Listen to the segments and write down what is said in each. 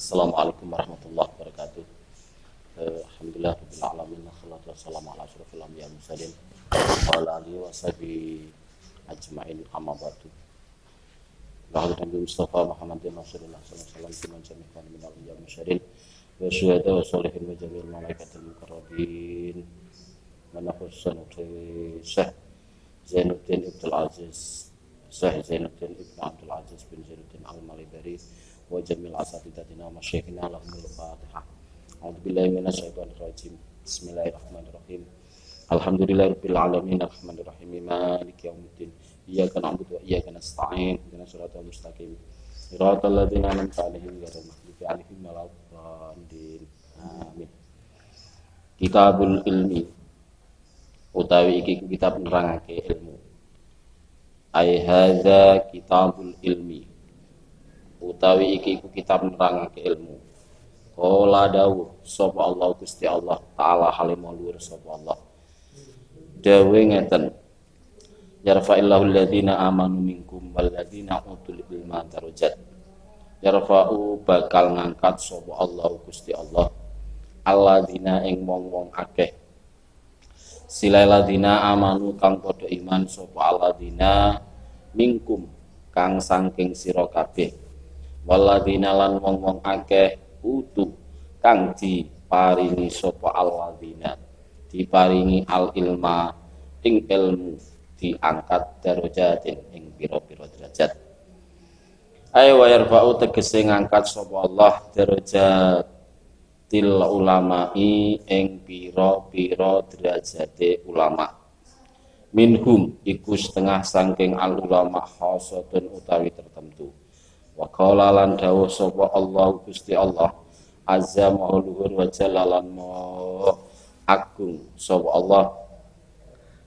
Assalamualaikum warahmatullahi wabarakatuh. Alhamdulillah rabbil alamin, wassalatu wassalamu ala asyrofil anbiya'i wal mursalin wa ala alihi wa sahbihi ajmain, amma ba'du. Lahul Nabi Mustafa Muhammadin Rasulullah sallallahu alaihi wasallam jami'an min al-anbiya'i wal mursalin wa syuhada wa sholihin wa jami'il malaikatil muqarrabin wa nafsan Syekh Zainuddin Ibnul Aziz Syekh Zainuddin Ibnu Abdul Aziz bin Zainuddin Al-Malibari wa jamil asatidatina wa masyayikhina lahumul fatihah. A'udzubillahi minasyaitonir rajim. Bismillahirrahmanirrahim. Alhamdulillahirabbil alamin arrahmanir rahim maliki yaumiddin. Iyyaka na'budu wa iyyaka nasta'in. Ihdinas siratal mustaqim. Siratal ladzina an'amta 'alaihim ghairil maghdubi 'alaihim waladdallin. Amin. Kitabul ilmi utawi iki kitab nerangake ilmu. Ai hadza kitabul ilmi utawi iki iku kitab nerangake ilmu. Qala dawuh sapa Allah Gusti Allah taala halimah luhur sapa Allah. Dawe ngeten. Yarfa'illahu alladhina amanu minkum walladzina utul ilma darajat. Yarfa'u bakal ngangkat sapa Allah Gusti Allah alladzina ing wong-wong akeh. Silailadina amanu kang padha iman sapa alladzina minkum kang saking sira kabeh. Walladzina lan wong-wong akeh utu kang diparingi sapa alladzina diparingi al ilma ing ilmu diangkat darajatin ing pira-pira derajat. Ay wa yarfa'u tegese ngangkat sapa Allah darajatil ulama'i ing pira-pira derajate ulama. Minhum iku setengah saking al ulama khasatun utawi tertentu. Wa qala lan dawuh sapa Allah Gusti Allah azza wa luhur wa jalalan ma agung sapa Allah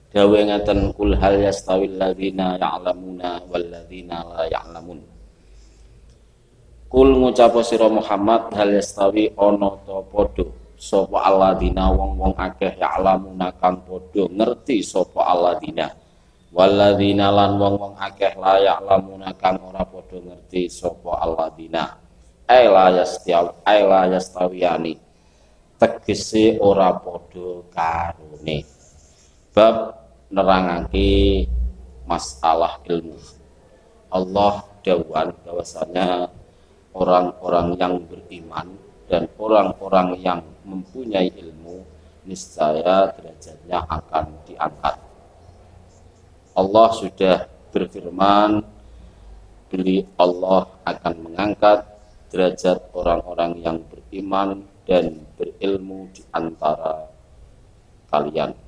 dawuh ngaten kul hal yastawil ladzina ya'lamuna wal ladzina la ya'lamun. Kul ngucap sira Muhammad hal yastawi ana ta padha sapa alladzina wong-wong akeh ya'lamuna kang padha ngerti sapa alladzina walladzina lan wong-wong akeh layak lamuna kang ora padha ngerti sapa alladzina la yastawiyani tegese ora padha karone. Bab nerangake masalah ilmu. Allah dawuhan bahwasanya orang-orang yang beriman dan orang-orang yang mempunyai ilmu niscaya derajatnya akan diangkat. Allah sudah berfirman, Allah akan mengangkat derajat orang-orang yang beriman dan berilmu di antara kalian.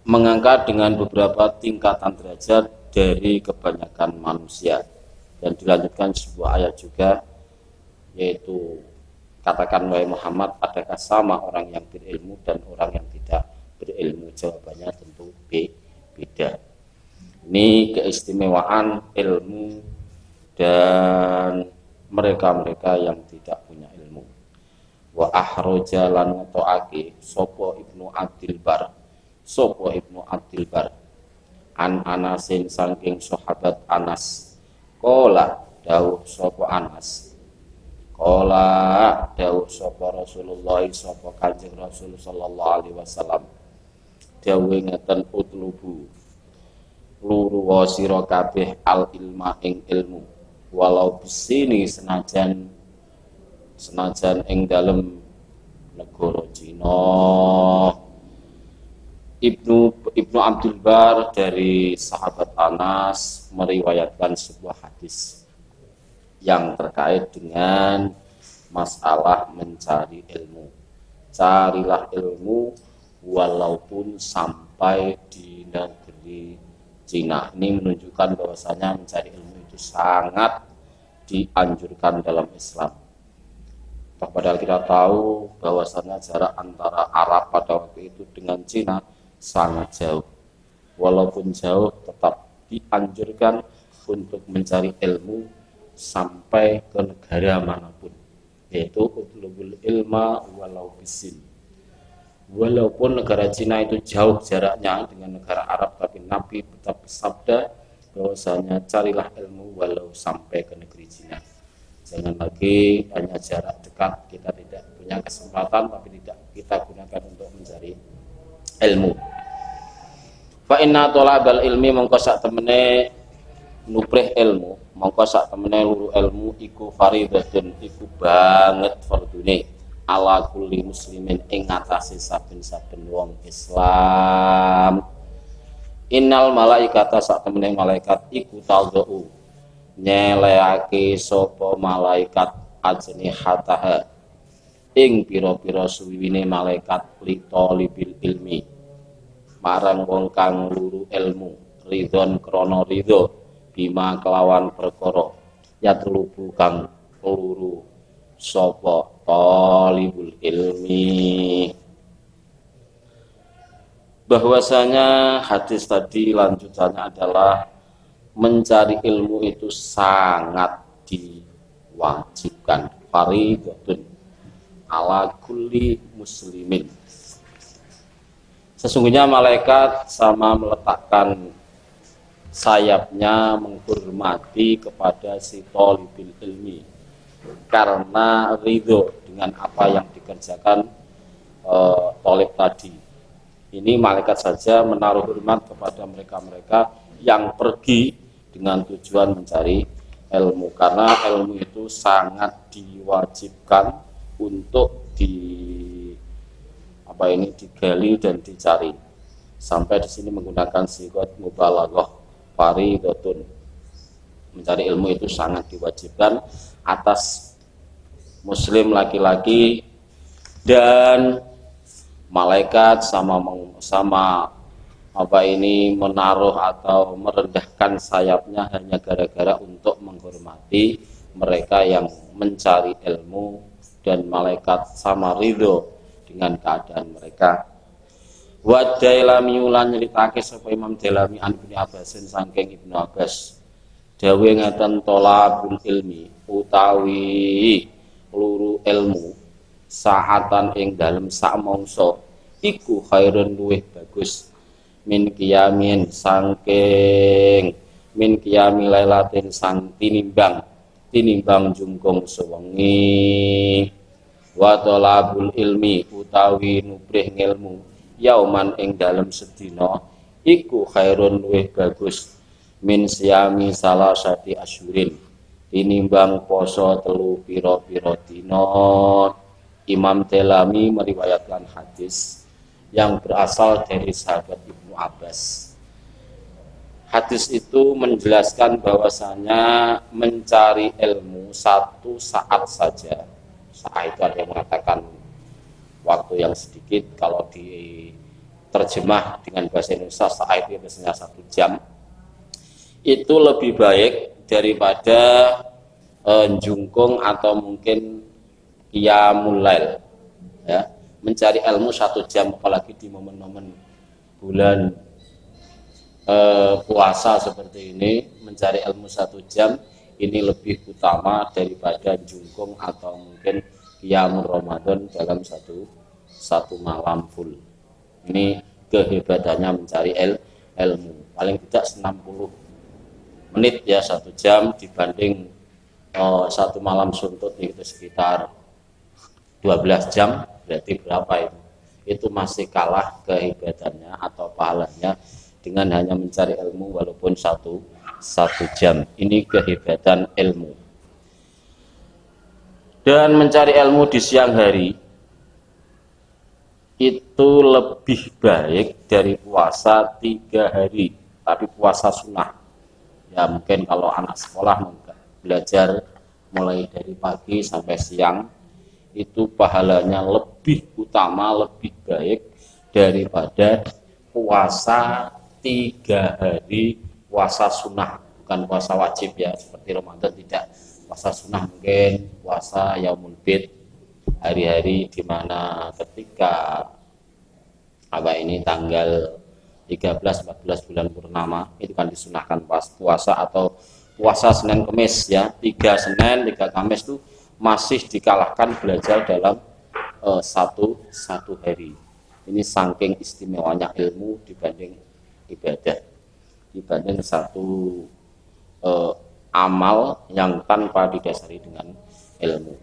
Mengangkat dengan beberapa tingkatan derajat dari kebanyakan manusia. Dan dilanjutkan sebuah ayat juga, yaitu katakan wahai Muhammad, adakah sama orang yang berilmu dan orang yang tidak berilmu? Jawabannya tentu beda. Ini keistimewaan ilmu dan mereka-mereka yang tidak punya ilmu. Wa ahroja lan ngotoake sapa Ibnu Abdul Bar an Anasin saking sahabat Anas. Qala dawuh sapa Anas. Qala dawuh sapa Rasulullah sapa Kanjeng Rasul sallallahu alaihi wasallam. Dawuh ngeten utlubu luru sira kabeh al ilma ing ilmu walau bisini senajan ing dalem negara Cina. Ibnu Abdul Bar dari sahabat Anas meriwayatkan sebuah hadis yang terkait dengan masalah mencari ilmu. Carilah ilmu walaupun sampai di negeri Cina. Ini menunjukkan bahwasanya mencari ilmu itu sangat dianjurkan dalam Islam. Padahal kita tahu bahwasanya jarak antara Arab pada waktu itu dengan Cina sangat jauh. Walaupun jauh tetap dianjurkan untuk mencari ilmu sampai ke negara manapun, yaitu utlubul ilma walau bisin. Walaupun negara Cina itu jauh jaraknya dengan negara Arab, tapi Nabi tetap bersabda bahwasanya carilah ilmu walau sampai ke negeri Cina. Jangan lagi hanya jarak dekat, kita tidak punya kesempatan tapi tidak kita gunakan untuk mencari ilmu. Fa inna thalabal ilmi mongko sak temene nuprih ilmu, mongko sak temene luru ilmu iku fardhatun, iku banget fardune ala kulli muslimin ing ngatasi saben-saben wong Islam. Innal malaikata sak temene malaikat iku tadhu nyeleake sapa malaikat ajnihataha ing pira-pira suwiwine malaikat li talibil ilmi marang wong kang luru ilmu ridhon krana ridho bima kelawan perkara ya telubu kang luru sapa talibul ilmi. Bahwasanya hadis tadi lanjutannya adalah mencari ilmu itu sangat diwajibkan, fardhatun ala kulli muslimin. Sesungguhnya malaikat sama meletakkan sayapnya menghormati kepada si thalibul ilmi karena ridho dengan apa yang dikerjakan thalib tadi. Ini malaikat saja menaruh hormat kepada mereka-mereka yang pergi dengan tujuan mencari ilmu, karena ilmu itu sangat diwajibkan untuk digali dan dicari. Sampai di sini menggunakan sigat mubalaghah, fardhatun. Mencari ilmu itu sangat diwajibkan atas muslim laki-laki, dan malaikat sama menaruh atau merendahkan sayapnya hanya gara-gara untuk menghormati mereka yang mencari ilmu, dan malaikat sama ridho dengan keadaan mereka. Wa Dailami ulan nyeritake sapa Imam Dailami an Ibnu Abbasin saking Ibnu Abbas dawe ngaten tolabul ilmi utawi luru ilmu saatan ing dalem sak mangsa iku khairun luwih bagus min qiyamin sangking min qiyami lailatin sang tinimbang jungkung sewengi. Wa talabul ilmi utawi nubrih ngilmu yauman ing dalem sedina iku khairun luwih bagus min siyami salasati asyurin tinimbang poso telu pira-pira dina. Imam Dailami meriwayatkan hadis yang berasal dari sahabat Ibnu Abbas. Hadis itu menjelaskan bahwasanya mencari ilmu satu saat saja. Saat itu ada yang mengatakan waktu yang sedikit, kalau diterjemah dengan bahasa Indonesia saat itu biasanya 1 jam. Itu lebih baik daripada jungkung atau mungkin qiyamul lail, ya. Mencari ilmu 1 jam, apalagi di momen-momen bulan puasa seperti ini, mencari ilmu 1 jam ini lebih utama daripada jungkung atau mungkin qiyamul Ramadan dalam satu malam full. Ini kehebatannya mencari ilmu. Paling tidak 60 menit ya 1 jam dibanding 1 malam suntut itu sekitar 12 jam, berarti berapa itu? Itu masih kalah kehebatannya atau pahalanya dengan hanya mencari ilmu walaupun satu jam. Ini kehebatan ilmu. Dan mencari ilmu di siang hari itu lebih baik dari puasa 3 hari, tapi puasa sunnah. Ya mungkin kalau anak sekolah belajar mulai dari pagi sampai siang, itu pahalanya lebih utama, lebih baik daripada puasa 3 hari puasa sunnah, bukan puasa wajib ya seperti Ramadan, tidak. Puasa sunnah mungkin puasa yaumul bid, hari-hari di mana ketika tanggal 13-14 bulan purnama itu kan disunahkan puasa, atau puasa Senin Kamis ya, 3 Senin 3 Kamis itu masih dikalahkan belajar dalam satu hari. Ini saking istimewanya ilmu dibanding ibadah, dibanding satu amal yang tanpa didasari dengan ilmu.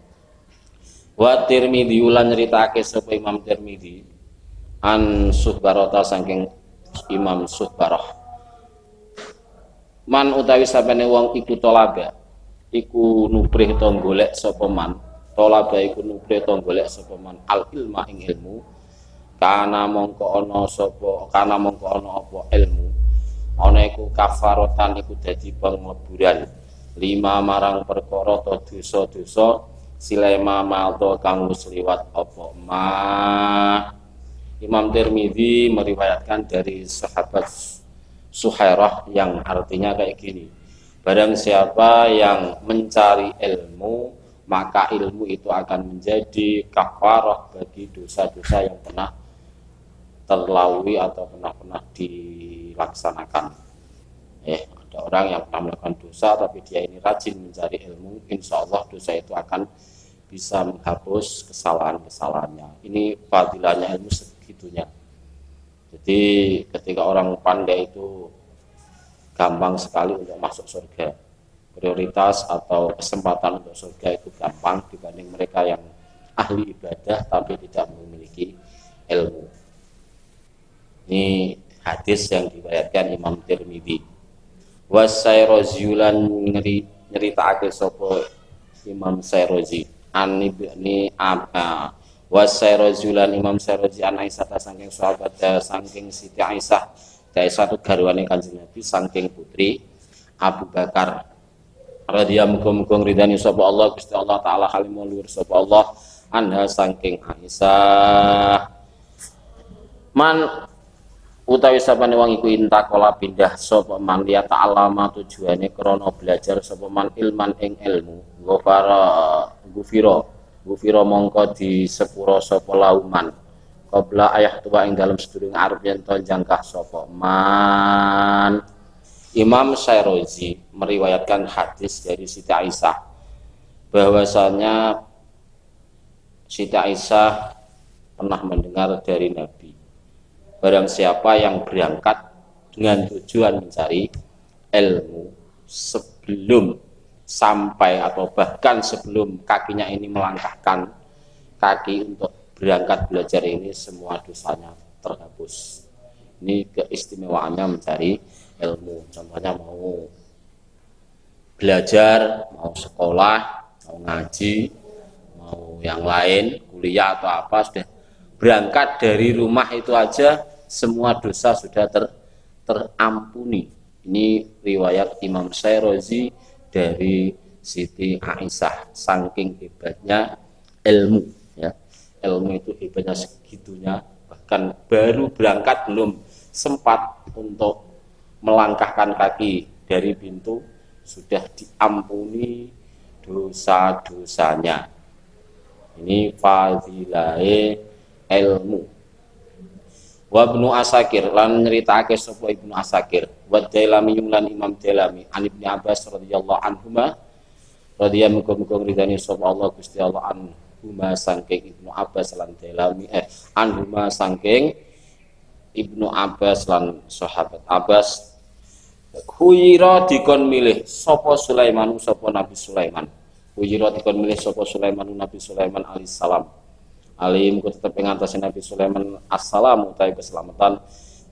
Wa Tirmidzi ulan nyritake sapa Imam Tirmidzi an Suhbarata saking Imam Suhbarah, man utawi sapene wong iku tolaba iku nubrih to golek sapa man, tolaba iku nubrih to golek sapa man al ilma ing ilmu, kana mongko ana apa ilmu ana iku kafarotan iku dadi pangleburan lima marang perkara to dosa-dosa silema malto kang wis liwat apa ma. Imam Tirmidzi meriwayatkan dari sahabat Suhairah yang artinya kayak gini, barang siapa yang mencari ilmu maka ilmu itu akan menjadi kafarah bagi dosa-dosa yang pernah terlalui atau pernah dilaksanakan. Ada orang yang pernah melakukan dosa tapi dia ini rajin mencari ilmu, insya Allah dosa itu akan bisa menghapus kesalahan-kesalahannya. Ini fadilahnya ilmu segitunya. Jadi ketika orang pandai itu gampang sekali untuk masuk surga. Prioritas atau kesempatan untuk surga itu gampang dibanding mereka yang ahli ibadah tapi tidak memiliki ilmu. Ini hadis yang diriwayatkan Imam Tirmidzi. Wasairozi lan nyeritakake sapa Imam Sairozi an ibni Wasairozi lan Imam Sairozi an Aisyah saking sahabat saking Siti Aisyah. Aisyah itu garwane Kanjeng Nabi saking putri Abu Bakar radhiyallahu muga-muga ridani sapa Allah Gusti Allah taala halimul luhur sapa Allah anha saking Aisyah. Man utawi sapane wong iku intakola pindah sapa man liya ta'allama tujuane krana belajar sapa man ilman ing ilmu gufira mongko di sepura sapa lauman qabla ayah tua ing dalam sedurung arep yen to jangkah sapa man. Imam Sairozi meriwayatkan hadis dari Siti Aisyah bahwasanya Siti Aisyah pernah mendengar dari Nabi, barang siapa yang berangkat dengan tujuan mencari ilmu sebelum sampai atau bahkan sebelum kakinya ini melangkahkan kaki untuk berangkat belajar ini, semua dosanya terhapus. Ini keistimewaannya mencari ilmu. Contohnya mau belajar, mau sekolah, mau ngaji, mau yang lain, kuliah atau apa, sudah berangkat dari rumah itu aja semua dosa sudah terampuni. Ini riwayat Imam Sairozi dari Siti Aisyah, saking hebatnya ilmu ya. Ilmu itu hebatnya segitunya, bahkan baru berangkat belum sempat untuk melangkahkan kaki dari pintu sudah diampuni dosa-dosanya. Ini fadilahe ilmu. Wa Ibnu Asakir lan nyeritake sapa Ibnu Asakir wa Dailami lan Imam Dailami an Ibnu Abbas radhiyallahu anhuma radhiyallahu muga-muga ridani sapa Allah Gusti Allah anhuma saking Ibnu Abbas lan Dailami anhuma saking Ibnu Abbas lan sahabat Abbas khuyira dikon milih sapa Sulaiman sapa Nabi Sulaiman. Khuyira dikon milih sapa Sulaiman Nabi Sulaiman alaihissalam. Alim ku tetep ing antase Nabi Sulaiman assalamu utawi keselamatan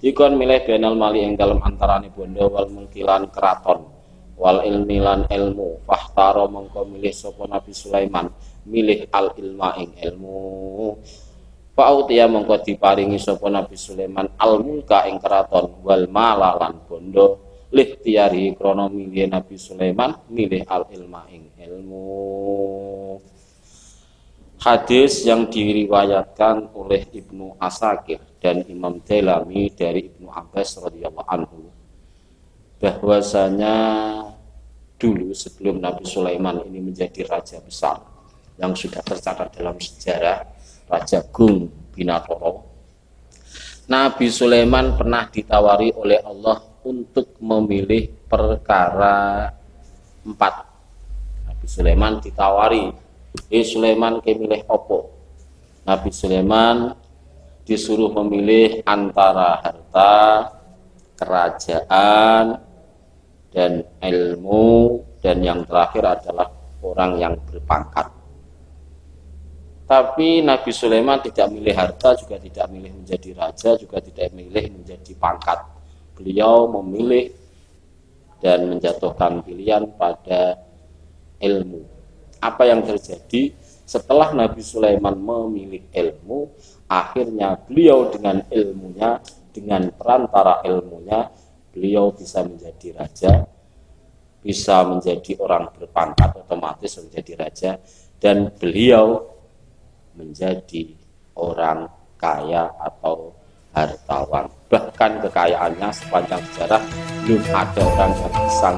dikon milih benal mali ing dalem antarane bondo wal mulkilan keraton wal ilmi lan ilmu fahtaro mengko milih sapa Nabi Sulaiman milih al ilma ing ilmu fa'utiya mengko diparingi sapa Nabi Sulaiman al mulka ing keraton wal mala lan bondo lihtiari krana milih Nabi Sulaiman milih al ilma ing ilmu. Hadis yang diriwayatkan oleh Ibnu Asakir dan Imam Dailami dari Ibnu Abbas radhiyallahu anhu bahwasanya dulu sebelum Nabi Sulaiman ini menjadi raja besar yang sudah tercatat dalam sejarah, Raja Gung Binatoro, Nabi Sulaiman pernah ditawari oleh Allah untuk memilih perkara 4. Nabi Sulaiman ditawari, Sulaiman kemilih opo? Nabi Sulaiman disuruh memilih antara harta, kerajaan, dan ilmu dan yang terakhir adalah orang yang berpangkat. Tapi Nabi Sulaiman tidak milih harta, juga tidak milih menjadi raja, juga tidak milih menjadi pangkat. Beliau memilih dan menjatuhkan pilihan pada ilmu. Apa yang terjadi setelah Nabi Sulaiman memilih ilmu, akhirnya beliau dengan ilmunya, dengan perantara ilmunya, beliau bisa menjadi raja, bisa menjadi orang berpangkat, otomatis menjadi raja, dan beliau menjadi orang kaya atau hartawan. Bahkan kekayaannya sepanjang sejarah belum ada orang yang bisa